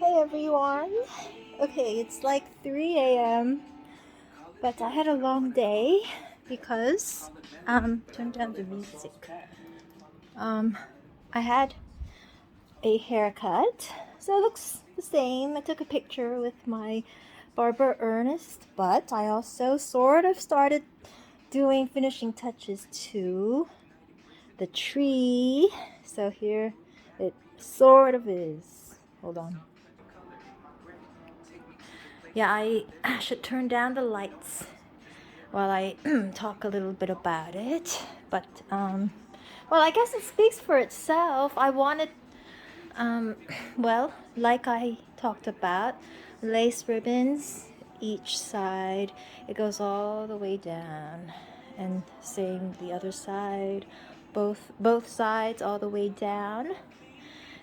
Hey everyone! Okay, it's like 3 a.m., but I had a long day because, turn down the music. Um, I had a haircut, so it looks the same. I took a picture with my barber Ernest, but I also sort of started doing finishing touches to the tree. So here it sort of is. Hold on. Yeah, I should turn down the lights while I talk a little bit about it. But, well, I guess it speaks for itself. I wanted, um, well, like I talked about, lace ribbons each side. It goes all the way down. And same the other side, both sides all the way down.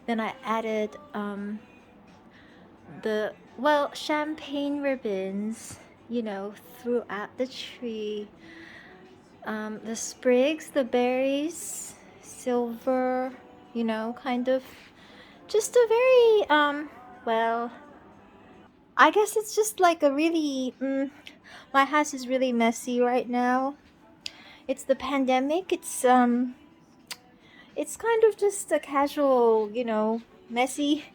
Then I added champagne ribbons, throughout the tree. The sprigs, the berries, silver, kind of just a very, well, I guess it's just like a really, my house is really messy right now. It's the pandemic. It's kind of just a casual, messy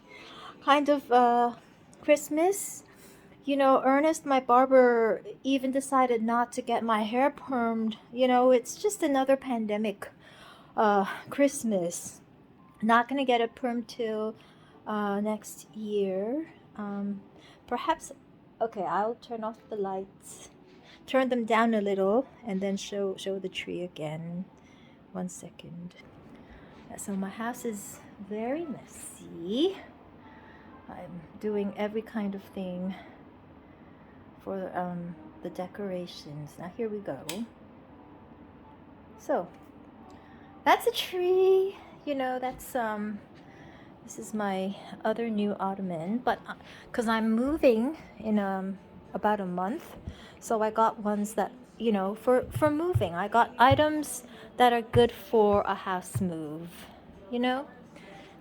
kind of, Christmas. Ernest, my barber, even decided not to get my hair permed. It's just another pandemic Christmas. Not gonna get it permed till next year. Perhaps, okay, I'll turn off the lights, turn them down a little, and then show the tree again. 1 second. Yeah, so my house is very messy. I'm doing every kind of thing for the decorations. Now here we go. So that's a tree. That's this is my other new ottoman, but because I'm moving in about a month, so I got ones that for moving. I got items that are good for a house move. You know.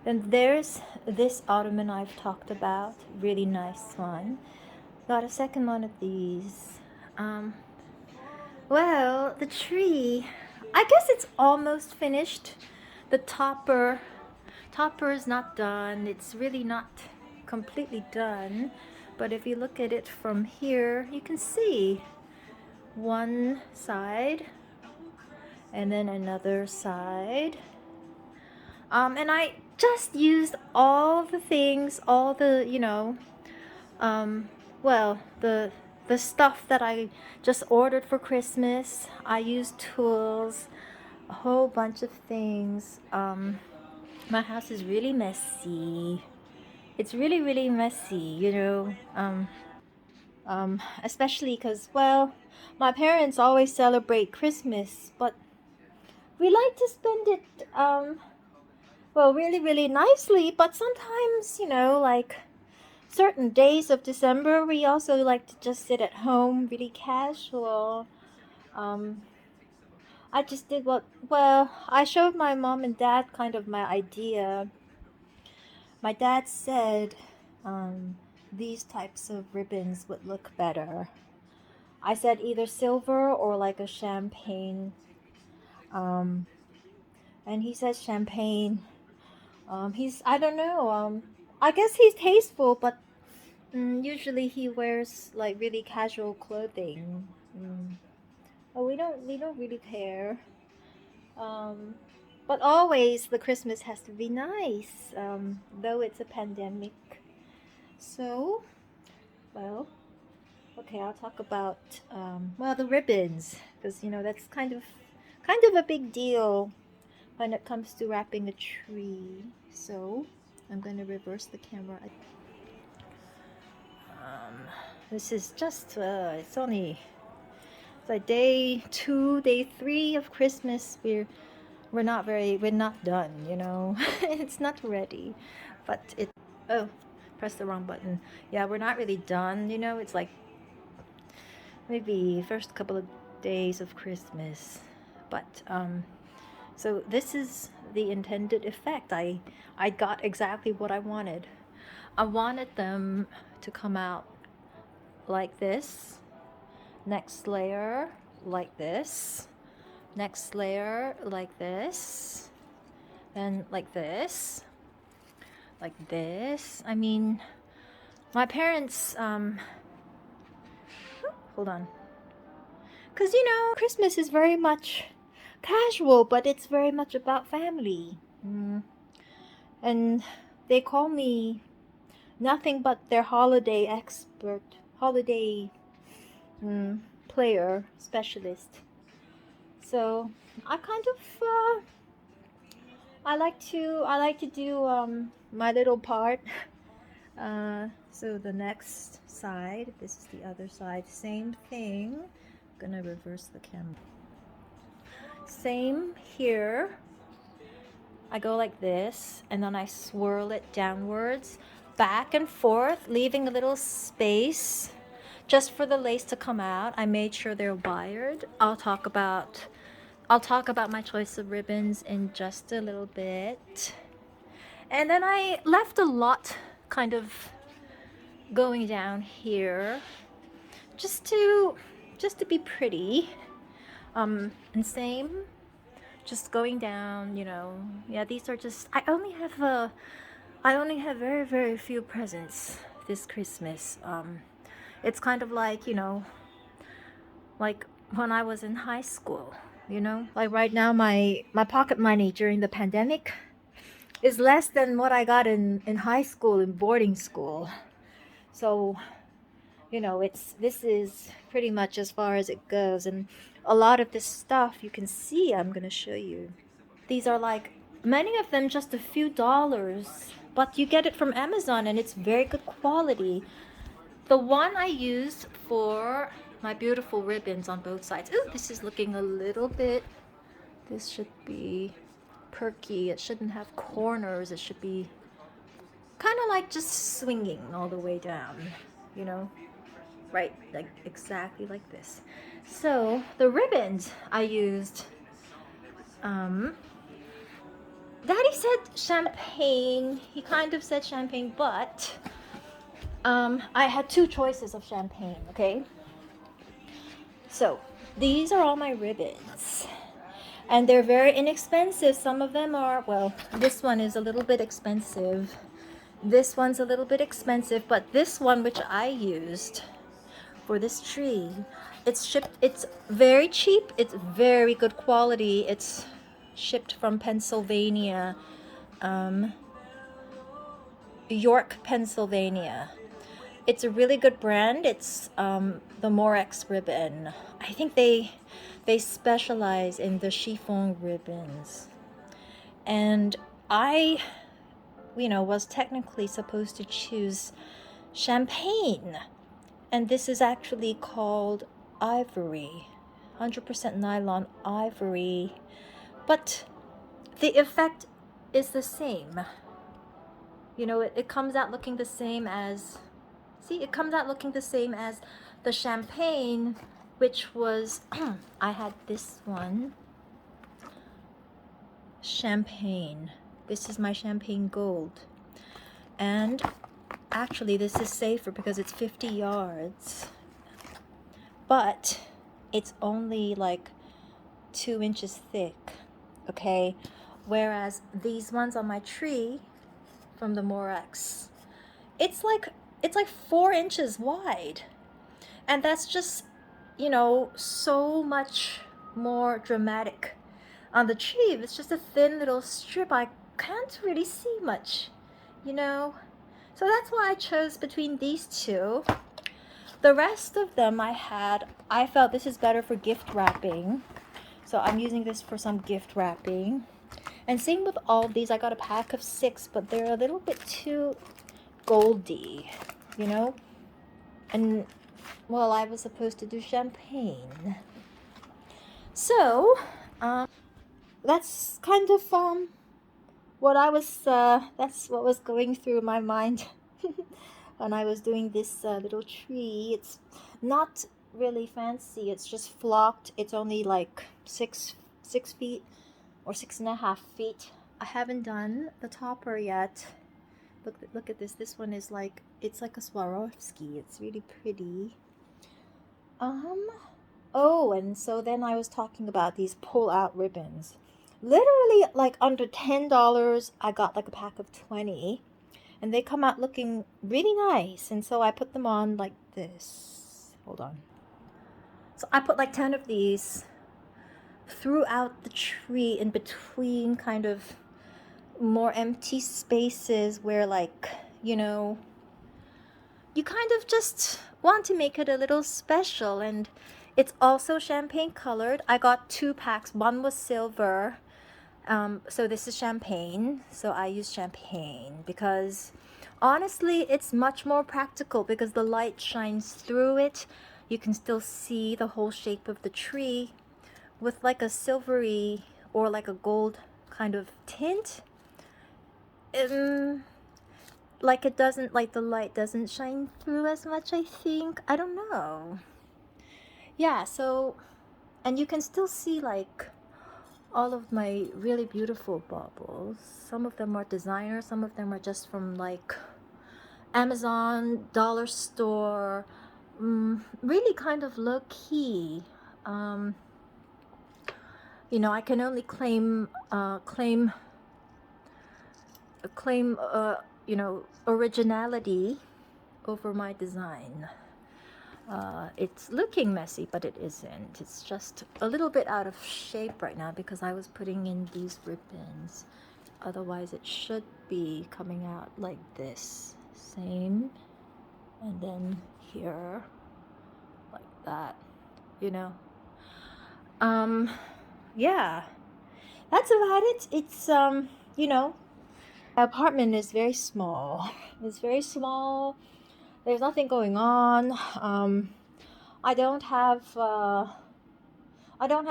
Then there's this ottoman I've talked about, really nice one. Got a second one of these. Um, well, the tree, I guess it's almost finished. The topper is not done. It's really not completely done. But if you look at it from here, you can see one side and then another side. And I just used all the things, all the, well, the stuff that I just ordered for Christmas. I used tools, a whole bunch of things. My house is really messy. It's really, really messy, especially because, well, my parents always celebrate Christmas, but we like to spend it, really, really nicely. But sometimes, like certain days of December, we also like to just sit at home, really casual. Um, I just did I showed my mom and dad kind of my idea. My dad said these types of ribbons would look better. I said either silver or like a champagne. Um, and he says champagne. I don't know. I guess he's tasteful, but usually he wears like really casual clothing. Oh, we don't really care. Um, but always the Christmas has to be nice, though it's a pandemic. So, well, okay, I'll talk about the ribbons because that's kind of a big deal when it comes to wrapping a tree. So, I'm going to reverse the camera. Um, this is just it's like day 2, day 3 of Christmas. We're not done. It's not ready, but oh, press the wrong button. Yeah, we're not really done. It's like maybe first couple of days of Christmas. But so this is the intended effect. I got exactly what I wanted. I wanted them to come out like this. Next layer like this. Next layer like this. Then like this. Like this. I mean, my parents, hold on. Because, you know, Christmas is very much casual, but it's very much about family. And they call me nothing but their holiday expert, holiday player, specialist. So I kind of, I like to do my little part. So the next side, this is the other side, same thing. I'm gonna reverse the camera. Same here. I go like this, and then I swirl it downwards, back and forth, leaving a little space just for the lace to come out. I made sure they're wired. I'll talk about my choice of ribbons in just a little bit. And then I left a lot kind of going down here just to be pretty. And same, just going down, you know. Yeah, these are just, I only have very, very few presents this Christmas. It's kind of like, you know, like when I was in high school, you know, like right now my pocket money during the pandemic is less than what I got in high school, in boarding school. So, you know, this is pretty much as far as it goes. And a lot of this stuff you can see, I'm gonna show you. These are like, many of them just a few dollars, but you get it from Amazon and it's very good quality. The one I used for my beautiful ribbons on both sides. Ooh, this is looking a little bit, this should be perky. It shouldn't have corners. It should be kind of like just swinging all the way down, you know, right, like exactly like this. So the ribbons I used, Daddy said champagne. He kind of said champagne, but I had two choices of champagne, okay? So these are all my ribbons. And they're very inexpensive. Some of them are, well, this one is a little bit expensive. This one's a little bit expensive, but this one, which I used for this tree, it's shipped, it's very cheap, it's very good quality. It's shipped from Pennsylvania, York, Pennsylvania. It's a really good brand. It's the Morex ribbon. I think they specialize in the chiffon ribbons. And I, you know, was technically supposed to choose champagne. And this is actually called ivory. 100% nylon ivory. But the effect is the same. You know, it comes out looking the same as, see, it comes out looking the same as the champagne, which was, I had this one, champagne. This is my champagne gold. And actually this is safer because it's 50 yards. But it's only like 2 inches thick, okay? Whereas these ones on my tree from the Morex, it's like 4 inches wide. And that's just, you know, so much more dramatic. On the tree, it's just a thin little strip. I can't really see much, you know? So that's why I chose between these two. The rest of them I felt this is better for gift wrapping. So I'm using this for some gift wrapping. And same with all of these. I got a pack of 6, but they're a little bit too goldy, you know? And, well, I was supposed to do champagne. So, that's kind of, what I was, that's what was going through my mind when I was doing this little tree. It's not really fancy. It's just flocked. It's only like 6 feet or 6.5 feet. I haven't done the topper yet. Look at this. This one is like, it's like a Swarovski. It's really pretty. Um, oh, and so then I was talking about these pull-out ribbons. Literally, like under $10, I got like a pack of 20, and they come out looking really nice. And so I put them on like this. Hold on. So I put like 10 of these throughout the tree in between kind of more empty spaces where, like, you know, you kind of just want to make it a little special. And it's also champagne colored. I got 2 packs. One was silver. So this is champagne. So I use champagne because honestly, it's much more practical because the light shines through it. You can still see the whole shape of the tree with like a silvery or like a gold kind of tint. Like it doesn't, like the light doesn't shine through as much, I think. I don't know. Yeah, so, and you can still see like all of my really beautiful baubles. Some of them are designer, some of them are just from like Amazon, dollar store, really kind of low key. You know, I can only claim you know, originality over my design. It's looking messy, but it isn't. It's just a little bit out of shape right now because I was putting in these ribbons. Otherwise, it should be coming out like this. Same. And then here, like that, you know. Yeah. That's about it. It's, you know, my apartment is very small. It's very small. There's nothing going on. I don't have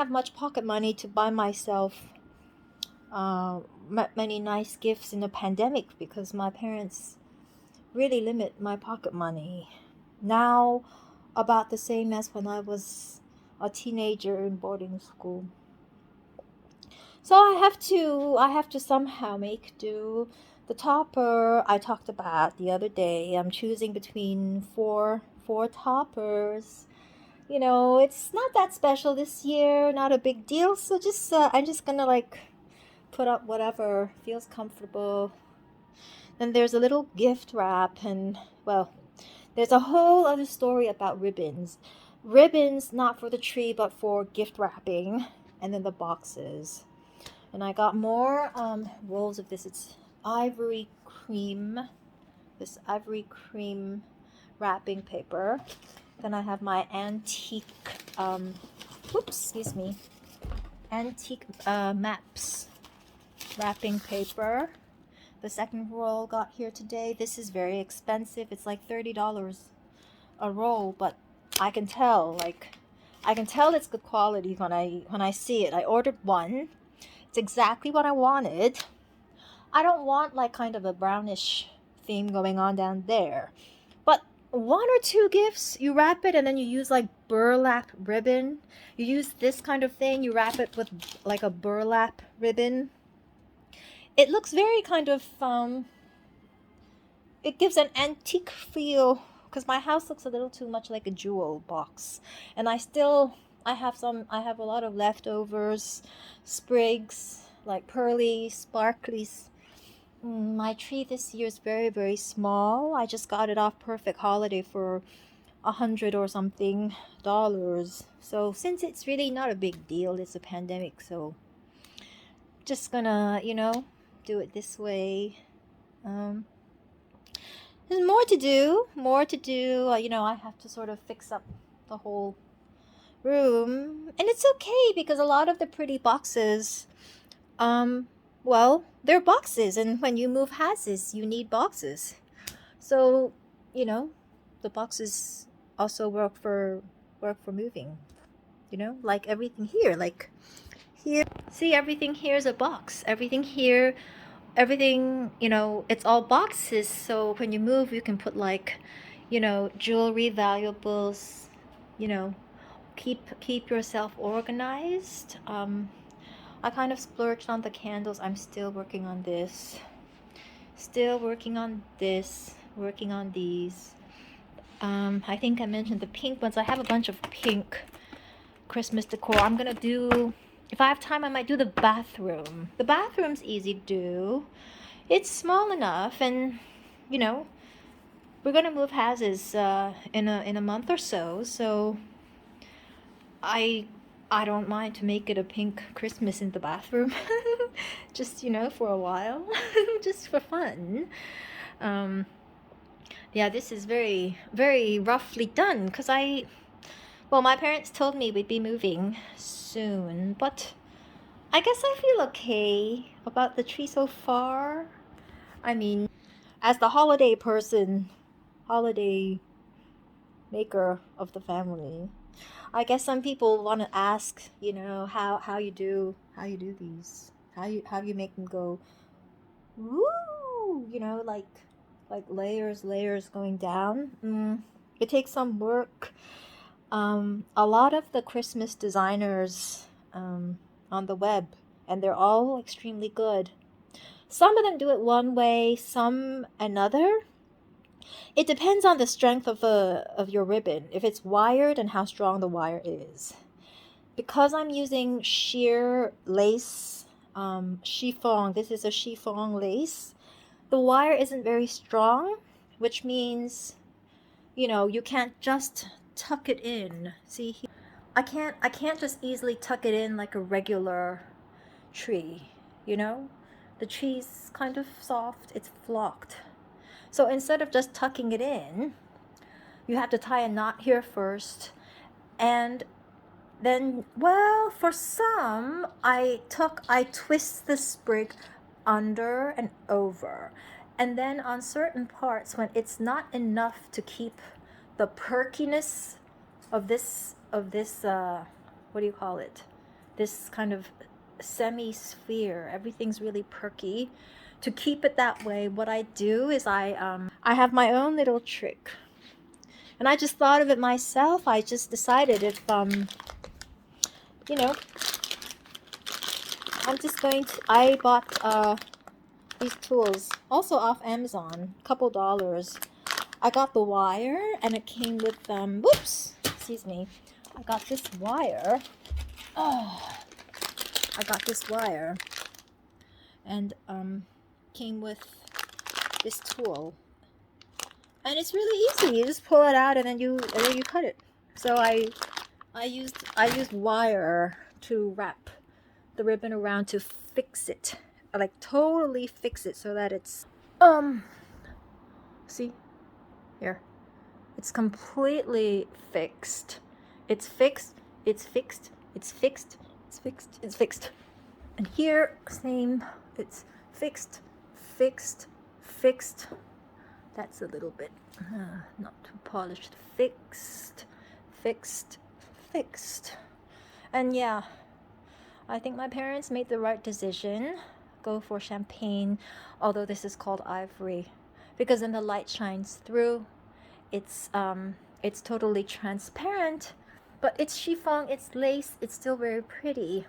much pocket money to buy myself many nice gifts in the pandemic because my parents really limit my pocket money. Now, about the same as when I was a teenager in boarding school. So I have to somehow make do. The topper I talked about the other day. I'm choosing between four toppers. You know, it's not that special this year, not a big deal. So just I'm just gonna like put up whatever feels comfortable. Then there's a little gift wrap, and well, there's a whole other story about ribbons. Ribbons not for the tree, but for gift wrapping, and then the boxes. And I got more rolls of this. It's ivory cream. This ivory cream wrapping paper. Then I have my antique, excuse me, antique maps wrapping paper. The second roll got here today. This is very expensive. It's like $30 a roll, but I can tell, it's good quality when I see it. I ordered one. It's exactly what I wanted. I don't want like kind of a brownish theme going on down there. But 1 or 2 gifts, you wrap it and then you use like burlap ribbon. You use this kind of thing, you wrap it with like a burlap ribbon. It looks very kind of, it gives an antique feel because my house looks a little too much like a jewel box. And I have a lot of leftovers, sprigs, like pearly, sparklies. My tree this year is very, very small. I just got it off Perfect Holiday for $100 or something dollars. So since it's really not a big deal, it's a pandemic, so just gonna, you know, do it this way. There's more to do, you know, I have to sort of fix up the whole room, and it's okay because a lot of the pretty boxes, well, they're boxes, and when you move houses, you need boxes. So, you know, the boxes also work for moving. You know, like everything here, like here. See, everything here is a box. Everything, you know, it's all boxes. So when you move, you can put like, you know, jewelry, valuables, you know, keep yourself organized. I kind of splurged on the candles. I'm still working on this. Still working on this, working on these. I think I mentioned the pink ones. I have a bunch of pink Christmas decor. I'm gonna do, if I have time, I might do the bathroom. The bathroom's easy to do. It's small enough, and you know, we're gonna move houses in a month or so. So I I don't mind to make it a pink Christmas in the bathroom, just for a while, just for fun. Um, yeah, this is very very roughly done because well, my parents told me we'd be moving soon, but I guess I feel okay about the tree so far. I mean, as the holiday person, holiday maker of the family, I guess some people want to ask, how you do these, how you make them go, woo, like layers going down. It takes some work. A lot of the Christmas designers on the web, and they're all extremely good. Some of them do it one way, some another. It depends on the strength of your ribbon, if it's wired and how strong the wire is. Because I'm using sheer lace, chiffon, this is a chiffon lace, the wire isn't very strong, which means, you can't just tuck it in. See, I can't just easily tuck it in like a regular tree, you know? The tree's kind of soft, it's flocked. So instead of just tucking it in, you have to tie a knot here first. And then, well, for some, I twist the sprig under and over. And then on certain parts, when it's not enough to keep the perkiness of this, what do you call it? This kind of semi-sphere, everything's really perky. To keep it that way, what I do is I have my own little trick. And I just thought of it myself. I just decided if you know, I bought these tools also off Amazon, a couple dollars. I got the wire, and it came with whoops, excuse me. I got this wire. Oh, I got this wire, and came with this tool, and it's really easy. You just pull it out, and then you cut it. So I used wire to wrap the ribbon around to fix it, like totally fix it, so that it's see here, it's completely fixed. It's fixed. It's fixed. It's fixed. It's fixed. It's fixed. And here, same. It's fixed, fixed, fixed. That's a little bit not too polished. Fixed, fixed, fixed. And yeah, I think my parents made the right decision. Go for champagne, although this is called ivory, because then the light shines through. It's totally transparent, but it's chiffon, it's lace, it's still very pretty.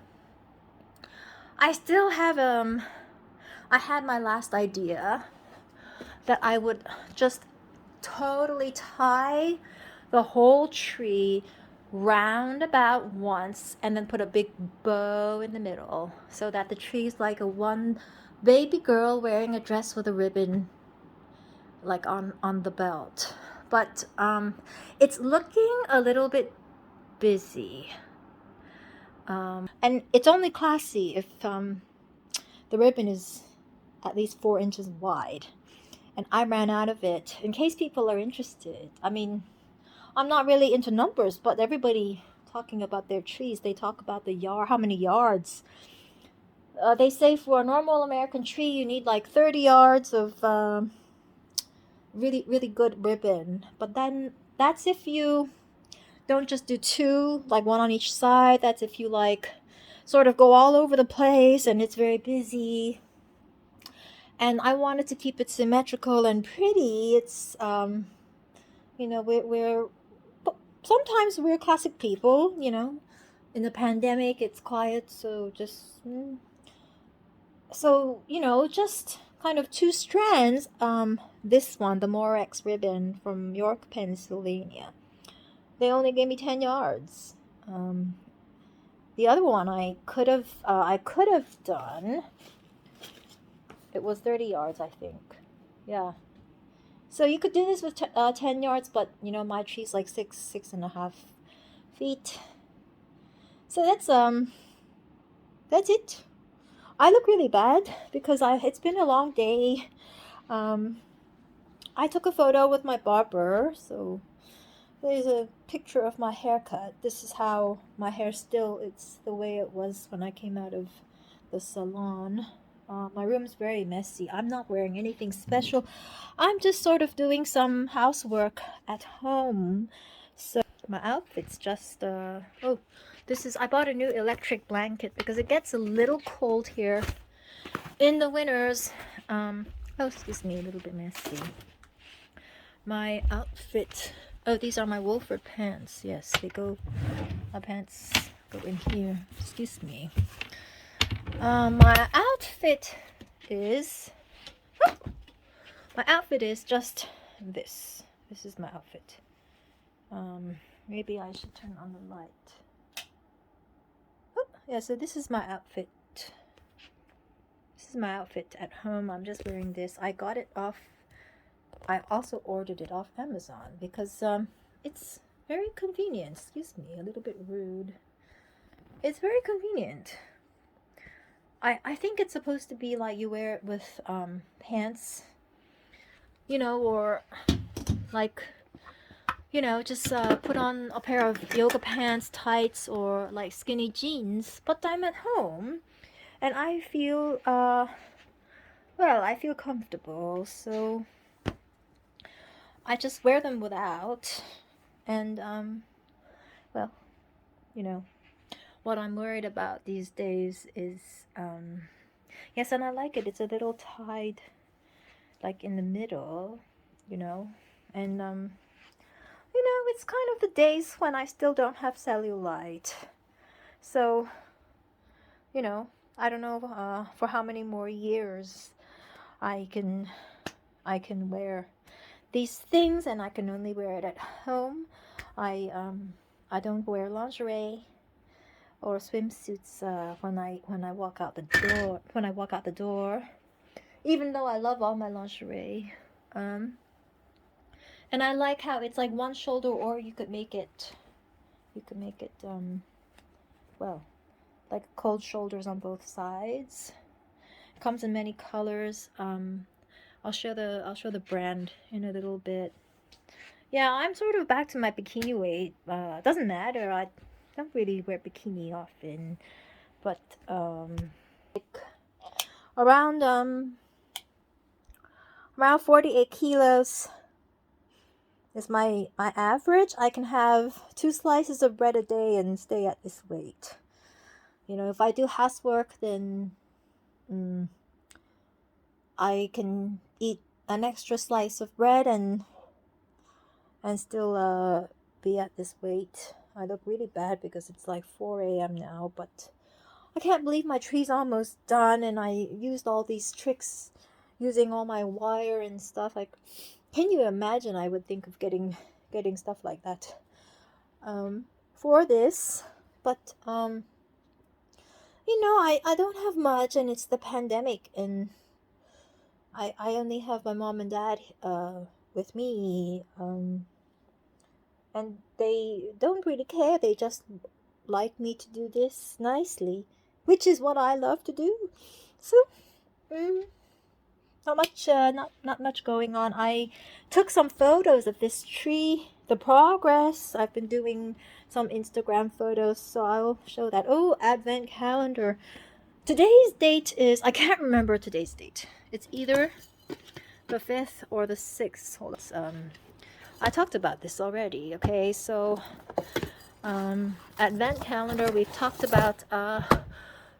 I still have I had my last idea that I would just totally tie the whole tree round about once and then put a big bow in the middle, so that the tree is like a one baby girl wearing a dress with a ribbon like on the belt. But it's looking a little bit busy, and it's only classy if the ribbon is at least 4 inches wide, and I ran out of it. In case people are interested, I mean, I'm not really into numbers, but everybody talking about their trees, they talk about the yard, how many yards. They say for a normal American tree, you need like 30 yards of really, really good ribbon. But then that's if you don't just do two, like one on each side. That's if you like sort of go all over the place and it's very busy. And I wanted to keep it symmetrical and pretty. It's we're sometimes we're classic people, in the pandemic it's quiet, so just kind of two strands. This one, the Morex ribbon from York, Pennsylvania. They only gave me 10 yards. The other one I could have done. It was 30 yards, I think. Yeah. So you could do this with 10 yards, but you know my tree's like 6.5 feet. So that's it. I look really bad because it's been a long day. I took a photo with my barber, so there's a picture of my haircut. This is how my hair still, it's the way it was when I came out of the salon. My room's very messy. I'm not wearing anything special. I'm just sort of doing some housework at home. So my outfit's just, oh, I bought a new electric blanket because it gets a little cold here in the winters. Oh, excuse me, a little bit messy. My outfit, oh, these are my Wolford pants. Yes, my pants go in here. Excuse me. My outfit is just this. This is my outfit. Maybe I should turn on the light. Oh, yeah, so this is my outfit. This is my outfit at home. I'm just wearing this. I got it off. I also ordered it off Amazon because it's very convenient. Excuse me, a little bit rude. It's very convenient. I think it's supposed to be like you wear it with pants, you know, or like, you know, just put on a pair of yoga pants, tights, or like skinny jeans. But I'm at home and I feel, I feel comfortable, so I just wear them without. And, well, you know, what I'm worried about these days is, yes, and I like it. It's a little tied, like in the middle, you know, and, you know, it's kind of the days when I still don't have cellulite. So, you know, I don't know for how many more years I can wear these things, and I can only wear it at home. I don't wear lingerie or swimsuits when I walk out the door. Even though I love all my lingerie. And I like how it's like one shoulder, or you could make it well, like cold shoulders on both sides. It comes in many colors. I'll show the brand in a little bit. Yeah, I'm sort of back to my bikini weight. Doesn't matter. I don't really wear bikini often, but like around 48 kilos is my average. I can have 2 slices of bread a day and stay at this weight. You know, if I do housework, then I can eat an extra slice of bread and still be at this weight. I look really bad because it's like 4 a.m. now, but I can't believe my tree's almost done, and I used all these tricks using all my wire and stuff. Like, can you imagine? I would think of getting stuff like that for this, but you know, I don't have much, and it's the pandemic, and I only have my mom and dad with me, and they don't really care. They just like me to do this nicely, which is what I love to do. So not much going on. I took some photos of this tree, the progress. I've been doing some Instagram photos, so I'll show that. Oh, advent calendar. Today's date is, I can't remember today's date. It's either the 5th or the 6th. Hold on. I talked about this already. Okay, so advent calendar, we've talked about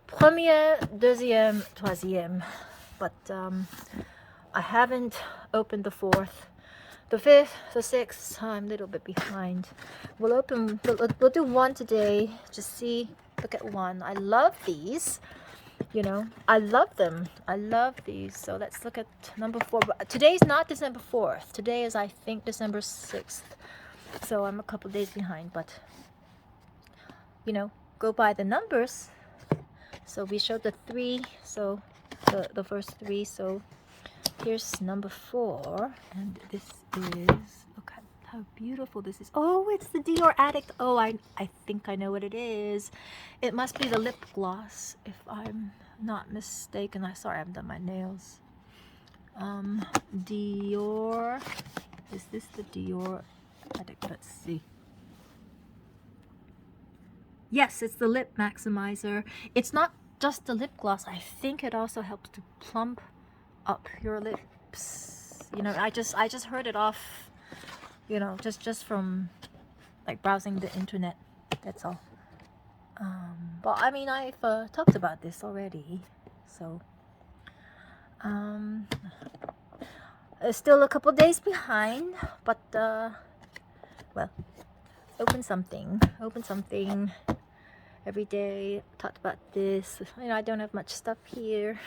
premier, deuxième, troisième, but I haven't opened the 4th. The 5th, the 6th, I'm a little bit behind. We'll do one today. Just see, look at one. I love these. You know, I love them. I love these. So let's look at number 4. But today's not December 4th. Today is, I think, December 6th. So I'm a couple days behind, but you know, go by the numbers. So we showed the 3, so the first 3. So here's number 4, and this is, look at how beautiful this is. Oh, it's the Dior Addict. Oh, I think I know what it is. It must be the lip gloss, if I'm not mistaken. Sorry, I haven't done my nails. Dior. Is this the Dior Addict? Let's see. Yes, it's the lip maximizer. It's not just the lip gloss. I think it also helps to plump up your lips. You know, I just heard it off, you know, just from like browsing the internet. That's all. But I mean, I've talked about this already, so still a couple days behind, but well, open something every day. Talked about this. You know, I don't have much stuff here.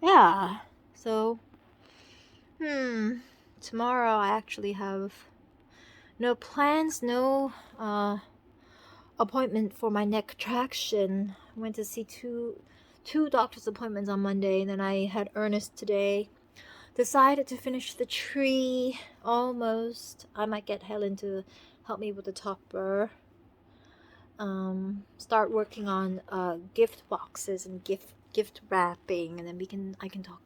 Yeah, so tomorrow I actually have no plans, no appointment for my neck traction. I went to see two doctor's appointments on Monday, and then I had Ernest today. Decided to finish the tree almost. I might get Helen to help me with the topper. Start working on gift boxes and gift wrapping, and then I can talk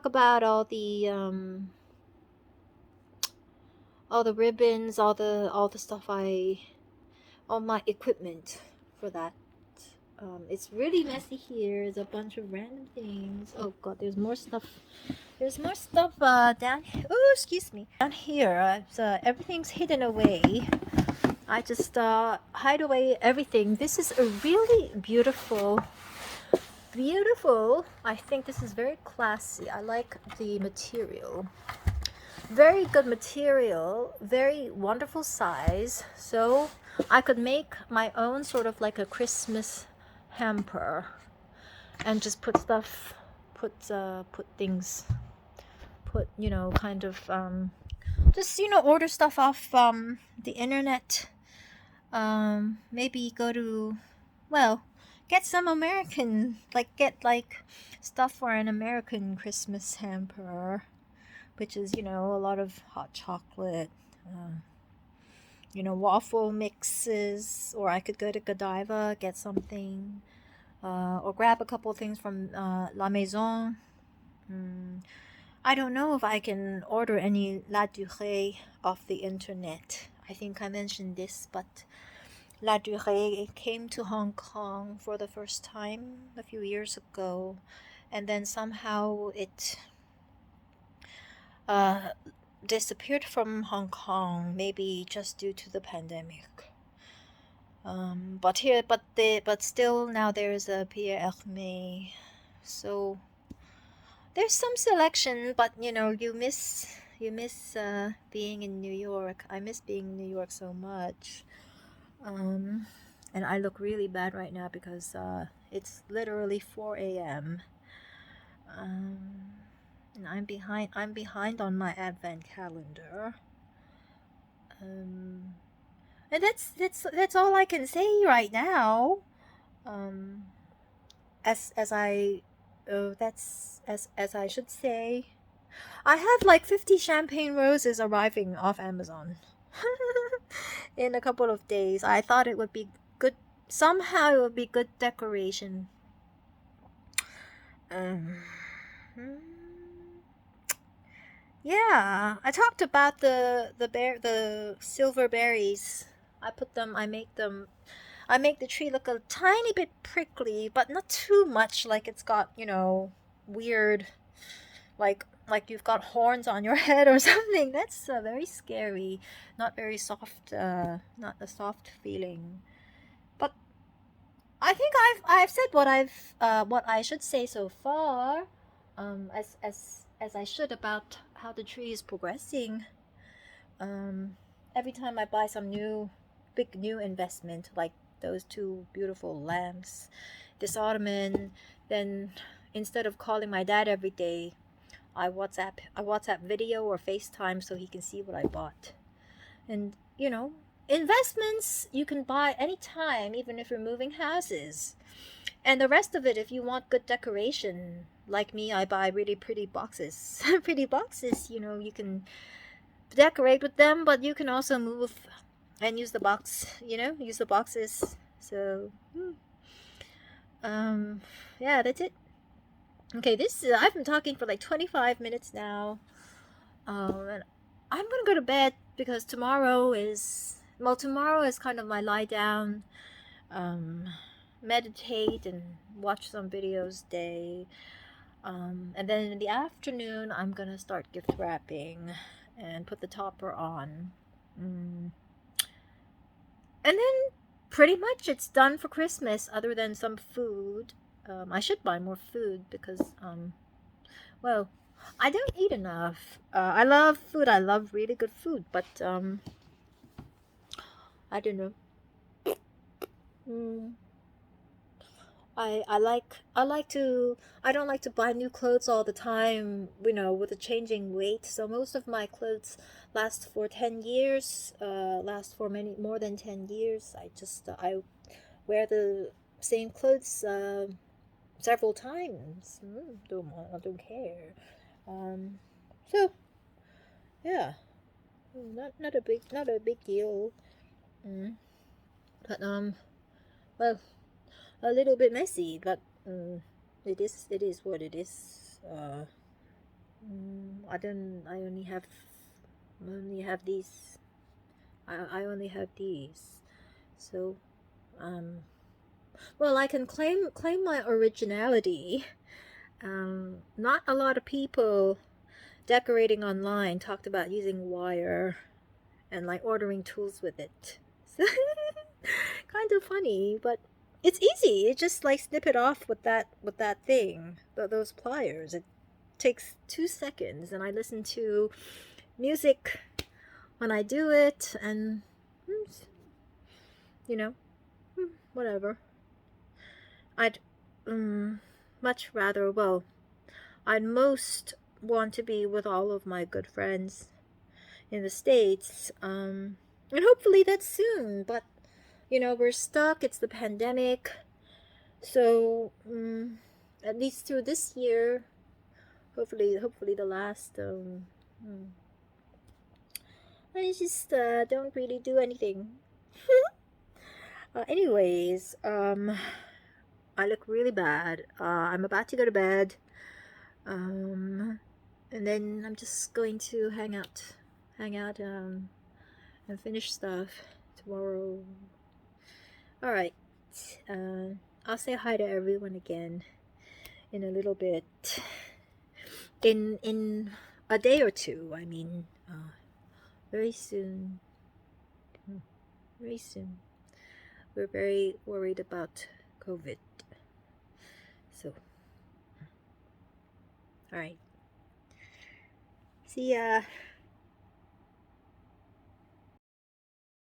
about all the ribbons, all the stuff all my equipment for that. It's really messy here. There's a bunch of random things. Oh god, there's more stuff. There's more stuff down. Oh, excuse me. Down here, everything's hidden away. I just hide away everything. This is a really beautiful. I think this is very classy. I like the material. Very good material, very wonderful size. So I could make my own sort of like a Christmas hamper and just put stuff, you know, kind of just, you know, order stuff off the internet. Maybe go to, well, get some American, get stuff for an American Christmas hamper, which is, you know, a lot of hot chocolate, you know, waffle mixes, or I could go to Godiva, get something, or grab a couple of things from La Maison. I don't know if I can order any La Durée off the internet. I think I mentioned this, but La Durée came to Hong Kong for the first time a few years ago, and then somehow it disappeared from Hong Kong, maybe just due to the pandemic. But still now there's a Pierre Hermé, so there's some selection, but you know, you miss being in New York. I miss being in New York so much. And I look really bad right now because it's literally 4 a.m. And I'm behind on my advent calendar. And that's all I can say right now. As I should say, I have like 50 champagne roses arriving off Amazon in a couple of days. I thought it would be good. Somehow it would be good decoration. Yeah, I talked about the silver berries. I make the tree look a tiny bit prickly, but not too much like it's got, you know, weird, like you've got horns on your head or something. That's very scary. Not very soft, not a soft feeling. But I think I've said what I should say so far. As I should about how the tree is progressing. Every time I buy some big new investment, like those two beautiful lamps, this ottoman. Then instead of calling my dad every day, I WhatsApp video or FaceTime so he can see what I bought. And investments you can buy anytime, even if you're moving houses. And the rest of it, if you want good decoration, like me, I buy really pretty boxes. Pretty boxes, you can decorate with them, but you can also move and use the use the boxes. So, yeah, that's it. Okay, I've been talking for like 25 minutes now. And I'm gonna go to bed because tomorrow is kind of my lie down, um, meditate and watch some videos day. And then in the afternoon, I'm gonna start gift wrapping and put the topper on. Mm. And then pretty much it's done for Christmas, other than some food. I should buy more food because, well, I don't eat enough. I love food. I love really good food, but I don't know. Mm, I don't like to buy new clothes all the time, with a changing weight. So most of my clothes last for 10 years, last for many more than 10 years. I wear the same clothes several times. I don't care. Um, so yeah, not a big deal. Mm. But well, a little bit messy, but it is what it is. I only have these. I only have these. So well, I can claim my originality. Not a lot of people decorating online talked about using wire and like ordering tools with it. So, kind of funny, but it's easy. You just like snip it off with that thing, those pliers. It takes 2 seconds, and I listen to music when I do it, and you know, whatever. I'd much rather. Well, I'd most want to be with all of my good friends in the States. And hopefully that's soon. But we're stuck. It's the pandemic. So at least through this year, hopefully the last. I just don't really do anything. Anyways, I look really bad. I'm about to go to bed. And then I'm just going to hang out, and finish stuff tomorrow. All right. I'll say hi to everyone again in a little bit. In a day or two. I mean, very soon. Very soon. We're very worried about COVID. So, all right. See ya.